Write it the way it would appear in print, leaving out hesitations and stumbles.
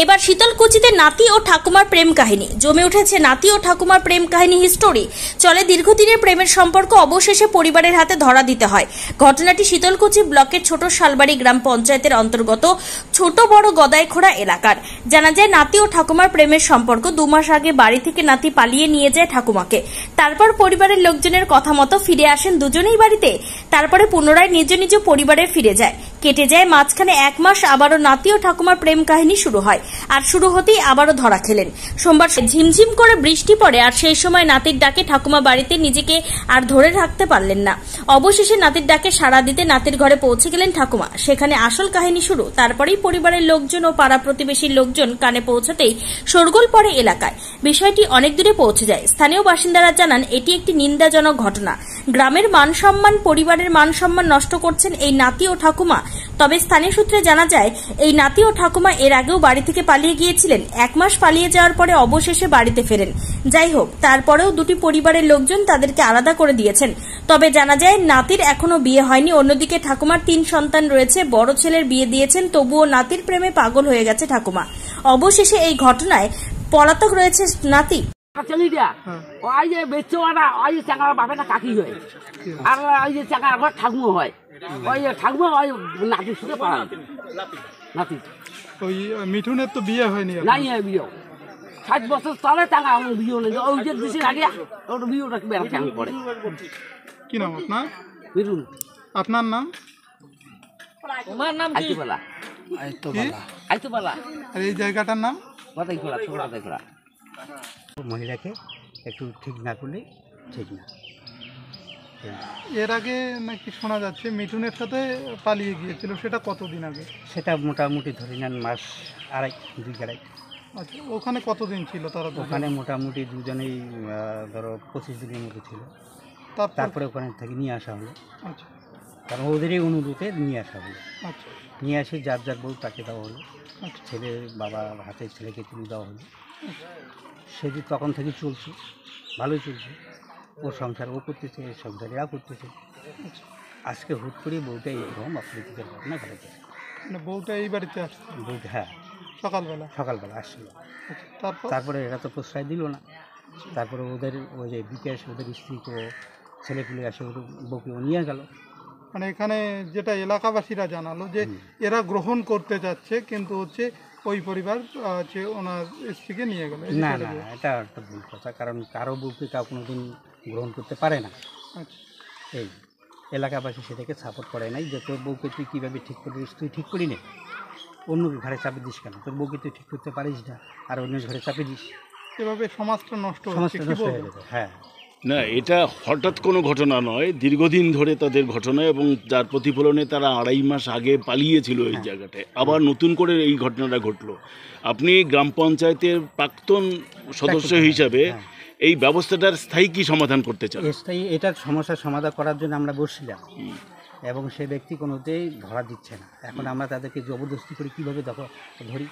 এবার শীতলকুচিতে নাতি ও ঠাকুমার প্রেম কাহিনী জমে উঠেছে। নাতি ও ঠাকুমার প্রেম কাহিনী হিস্টোরি চলে দীর্ঘদিনের প্রেমের সম্পর্ক অবশেষে পরিবারের হাতে ধরা দিতে হয়। ঘটনাটি শীতলকুচি ব্লকের ছোট শালবাড়ি গ্রাম পঞ্চায়েতের অন্তর্গত ছোট বড় গদাইখোড়া এলাকার। জানা যায় নাতি ও ঠাকুমার প্রেমের সম্পর্ক। 2 মাস আগে বাড়ি থেকে নাতি পালিয়ে নিয়ে যায় ঠাকুমাকে। তারপর পরিবারের লোকজনের কথা মতো ফিরে আসেন দুজনেই বাড়িতে। তারপরে পুনরায় নিজ নিজ পরিবারে ফিরে যায়। কেটে যায় মাঝখানে 1 মাস। আবারও নাতি ও ঠাকুমার প্রেম কাহিনী শুরু হয়। আর শুরু হতেই আবারও ধরা খেলেন। সোমবার ঝিমঝিম করে বৃষ্টি পড়ে, আর সেই সময় নাতির ডাকে ঠাকুমা বাড়িতে নিজেকে আর ধরে রাখতে পারলেন না। অবশেষে নাতির ডাকে সাড়া দিতে নাতির ঘরে পৌঁছে গেলেন ঠাকুমা। সেখানে আসল কাহিনী শুরু। তারপরেই পরিবারের লোকজন ও পাড়া প্রতিবেশীর লোকজন কানে পৌঁছাতেই শোরগোল পড়ে এলাকায়। বিষয়টি অনেক দূরে পৌঁছে যায়। স্থানীয় বাসিন্দারা জানান এটি একটি নিন্দাজনক ঘটনা। গ্রামের মান সম্মান, পরিবারের মান সম্মান নষ্ট করছেন এই নাতি ও ঠাকুমা। তবে স্থানীয় সূত্রে জানা যায় এই নাতি ও ঠাকুমা এর আগেও বাড়ি থেকে পালিয়ে গিয়েছিলেন। 1 মাস পালিয়ে যাওয়ার পরে অবশেষে বাড়িতে ফেরেন। যাই হোক, তারপরেও দুটি পরিবারের লোকজন তাদেরকে আলাদা করে দিয়েছেন। তবে জানা যায় নাতির এখনো বিয়ে হয়নি। অন্যদিকে ঠাকুমার 3 সন্তান রয়েছে। বড় ছেলের বিয়ে দিয়েছেন, তবুও নাতির প্রেমে পাগল হয়ে গেছে ঠাকুমা। অবশেষে এই ঘটনায় পলাতক রয়েছে নাতি। চলি দিয়া ওই যে বেচো না, ওই যে চাঙ্গার বাপেটা কাকি হয়, আর ওই যে চাঙ্গার ঘর ঠাকুমা হয়। ওই ঠাকুমা ওই নাতির সাথে পাড়া নাতি। ওই মিঠুনের তো বিয়ে হয়নি? নাই বিয়ে 60 বছর চলে চাঙ্গা বিয়ে নেই। ওই যে দেশের আগে ওটা বিয়েটা বেড়া চাঙ্গ পড়ে। কি নাম আপনার? মিঠুন। আপনার নাম? তোমার নাম কি? আইতোবালা। আইতোবালা। আর এই জায়গাটার নাম? গদাইখোড়া, ছোট গদাইখোড়া। মহিলাকে একটু ঠিক না করলে ঠিক না। এর আগে নাকি শোনা যাচ্ছে মিঠুনের সাথে পালিয়ে গিয়েছিল, সেটা কতদিন আগে? সেটা মোটামুটি ধরে নেন মাস 2.5। আচ্ছা, ওখানে কতদিন ছিল তারা? ওখানে মোটামুটি দুজনেই ধরো 25 দিনের মতো ছিল। তারপরে ওখানে থেকে নিয়ে আসা হলো। আচ্ছা, কারণ ওদেরই অনুরোধে নিয়ে আসা হলো। আচ্ছা, নিয়ে আসি যার যার বউ তাকে দেওয়া হলো। আচ্ছা, ছেলের বাবা হাতে ছেলেকে তুলে দেওয়া হলো। সেটি তখন থেকে চলছে, ভালোই চলছে। ওর সংসার ও করতেছে, সংসার এরা করতেছে। আজকে হুট করে বউটা এরকম অপ্রীতিকর ঘটনা ঘটেছে। মানে বউটা এই বাড়িতে আসছে? বউটা হ্যাঁ সকালবেলা আসছিল। তারপরে এরা তো প্রশ্রয় দিল না। তারপরে ওদের ওই যে বিকাশ, ওদের স্ত্রী তো ছেলেপুলে আসে ওর বউকে নিয়ে গেল। মানে এখানে যেটা এলাকাবাসীরা জানালো যে এরা গ্রহণ করতে চাচ্ছে, কিন্তু হচ্ছে ওই পরিবার হচ্ছে ওনার স্ত্রীকে নিয়ে গেল। না না, এটা একটা ভুল কথা। কারণ কারো বউকে কাউ কোনোদিন গ্রহণ করতে পারে না। আচ্ছা, এই এলাকাবাসী সেটাকে সাপোর্ট করে নাই যে তোর বউকে তুই কীভাবে ঠিক করিস, তুই ঠিক করি নে, অন্য ঘরে চাপে দিস কেন? তোর বউকে তুই ঠিক করতে পারিস না, আর অন্য ঘরে চাপে দিস। এভাবে সমাজটা নষ্ট হয়ে যাবে। হ্যাঁ না, এটা হঠাৎ কোনো ঘটনা নয়, দীর্ঘদিন ধরে তাদের ঘটনা, এবং যার প্রতিফলনে তারা 2.5 মাস আগে পালিয়েছিল এই জায়গাটায়। আবার নতুন করে এই ঘটনাটা ঘটলো। আপনি গ্রাম পঞ্চায়েতের প্রাক্তন সদস্য হিসাবে এই ব্যবস্থাটার স্থায়ী কি সমাধান করতে চান? স্থায়ী এটার সমস্যার সমাধান করার জন্য আমরা বসছিলাম, এবং সে ব্যক্তি কোনোতেই ধরা দিচ্ছে না। এখন আমরা তাদেরকে জবরদস্তি করে কীভাবে ধরি?